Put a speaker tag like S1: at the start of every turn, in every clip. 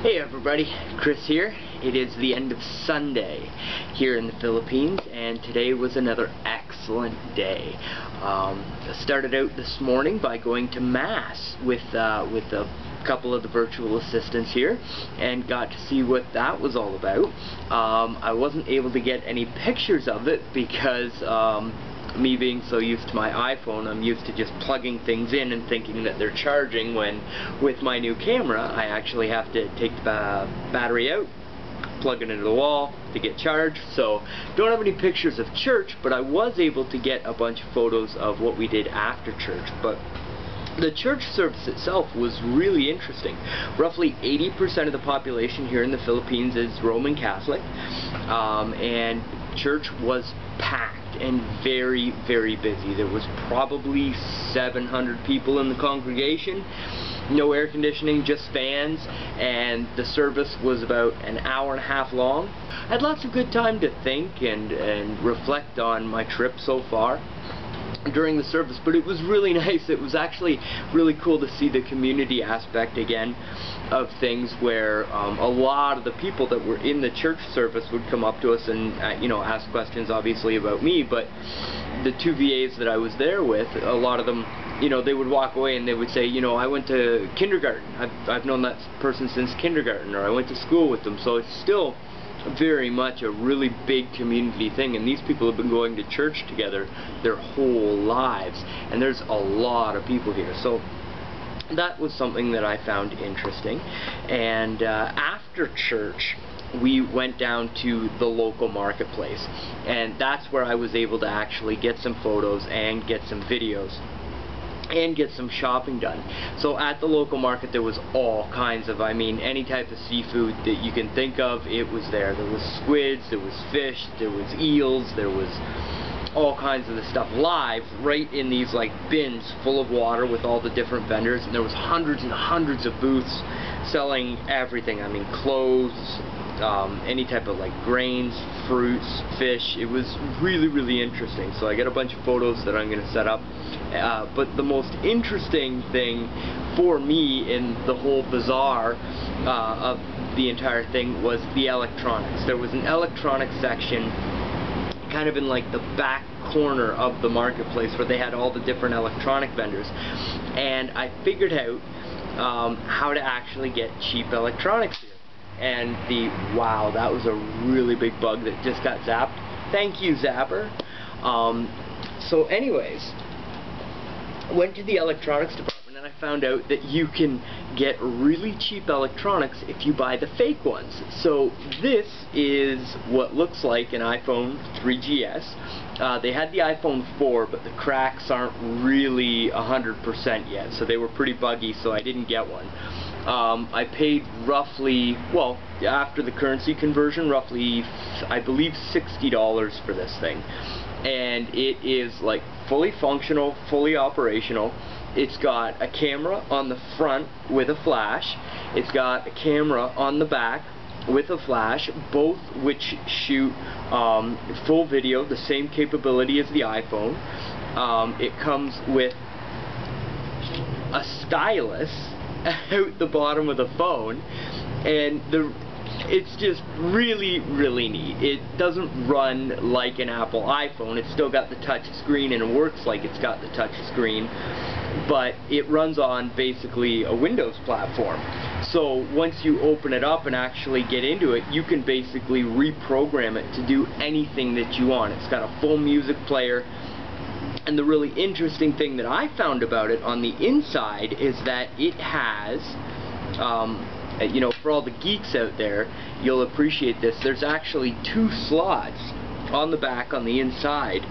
S1: Hey everybody, Chris here. It is the end of Sunday here in the Philippines, and today was another excellent day. I started out this morning by going to Mass with a couple of the virtual assistants here, and got to see what that was all about. I wasn't able to get any pictures of it because me being so used to my iPhone, I'm used to just plugging things in and thinking that they're charging, when with my new camera I actually have to take the battery out, plug it into the wall to get charged. So don't have any pictures of church, but I was able to get a bunch of photos of what we did after church. But the church service itself was really interesting. Roughly 80% of the population here in the Philippines is Roman Catholic, and church was packed and very, very busy. There was probably 700 people in the congregation. No air conditioning, just fans, and the service was about an hour and a half long. I had lots of good time to think and reflect on my trip so far during the service, but it was really nice. It was actually really cool to see the community aspect again of things, where a lot of the people that were in the church service would come up to us and ask questions, obviously, about me. But the two VAs that I was there with, a lot of them, they would walk away and they would say, I went to kindergarten, I've known that person since kindergarten, or I went to school with them. So it's still very much a really big community thing, and these people have been going to church together their whole lives, and there's a lot of people here. So that was something that I found interesting. And after church we went down to the local marketplace, and that's where I was able to actually get some photos and get some videos and get some shopping done. So at the local market there was all kinds of, any type of seafood that you can think of, it was there. There was squids, there was fish, there was eels, there was all kinds of the stuff live right in these bins full of water with all the different vendors, and there was hundreds and hundreds of booths selling everything. Clothes, any type of grains, fruits, fish. It was really, really interesting. So I got a bunch of photos that I'm going to set up. But the most interesting thing for me in the whole bazaar of the entire thing was the electronics. There was an electronics section kind of in the back corner of the marketplace, where they had all the different electronic vendors, and I figured out how to actually get cheap electronics here. And wow, that was a really big bug that just got zapped. Thank you, Zapper. So anyways, went to the electronics department, and I found out that you can get really cheap electronics if you buy the fake ones. So this is what looks like an iPhone 3GS. They had the iPhone 4, but the cracks aren't really 100% yet, so they were pretty buggy, so I didn't get one. I paid roughly, well, after the currency conversion, roughly, I believe, $60 for this thing. And it is fully functional, fully operational. It's got a camera on the front with a flash. It's got a camera on the back with a flash, both which shoot full video, the same capability as the iPhone. It comes with a stylus out the bottom of the phone, and it's just really, really neat. It doesn't run like an Apple iPhone. It's still got the touch screen, and it works like it's got the touch screen, but it runs on basically a Windows platform. So once you open it up and actually get into it, you can basically reprogram it to do anything that you want. It's got a full music player. And the really interesting thing that I found about it on the inside is that it has, for all the geeks out there, you'll appreciate this, there's actually 2 slots on the back, on the inside,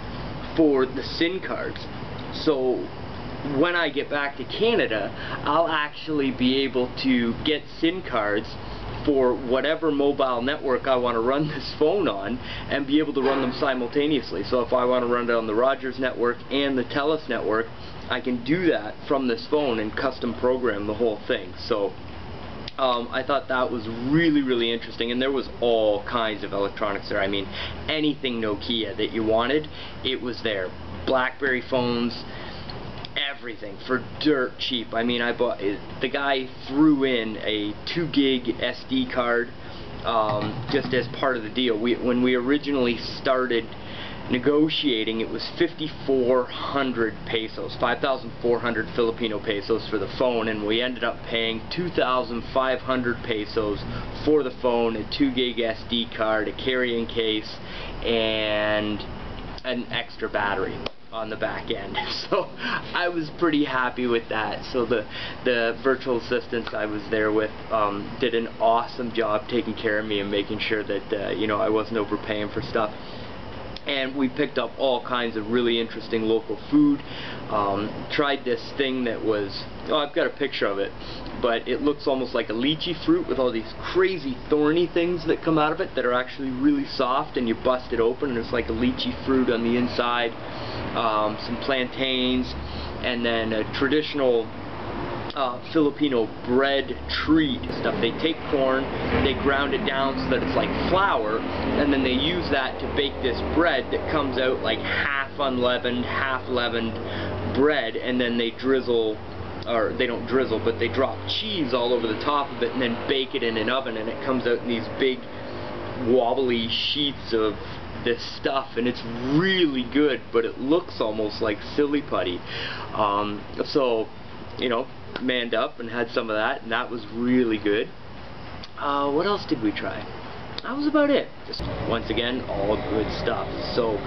S1: for the SIM cards. So when I get back to Canada, I'll actually be able to get SIM cards for whatever mobile network I want to run this phone on, and be able to run them simultaneously. So if I want to run it on the Rogers network and the TELUS network, I can do that from this phone and custom program the whole thing. So I thought that was really, really interesting, and there was all kinds of electronics there. anything Nokia that you wanted, it was there. BlackBerry phones, everything for dirt cheap. I mean, the guy threw in a 2 gig SD card just as part of the deal. When we originally started negotiating, it was 5,400 pesos, 5,400 Filipino pesos for the phone, and we ended up paying 2,500 pesos for the phone, a 2 gig SD card, a carrying case, and an extra battery on the back end. So I was pretty happy with that. So the virtual assistants I was there with did an awesome job taking care of me and making sure that you know, I wasn't overpaying for stuff. And we picked up all kinds of really interesting local food. Tried this thing that was, oh, I've got a picture of it, but it looks almost like a lychee fruit with all these crazy thorny things that come out of it that are actually really soft, and you bust it open and it's like a lychee fruit on the inside. Some plantains, and then a traditional Filipino bread treat stuff. They take corn, they ground it down so that it's like flour, and then they use that to bake this bread that comes out like half unleavened, half leavened bread, and then they drizzle, or they don't drizzle, but they drop cheese all over the top of it and then bake it in an oven, and it comes out in these big wobbly sheets of this stuff, and it's really good, but it looks almost like silly putty. So, you know, manned up and had some of that, and that was really good. What else did we try? That was about it. Just once again, all good stuff. So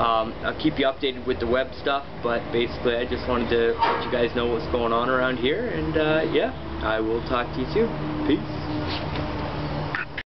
S1: I'll keep you updated with the web stuff, but basically I just wanted to let you guys know what's going on around here, and yeah, I will talk to you soon. Peace.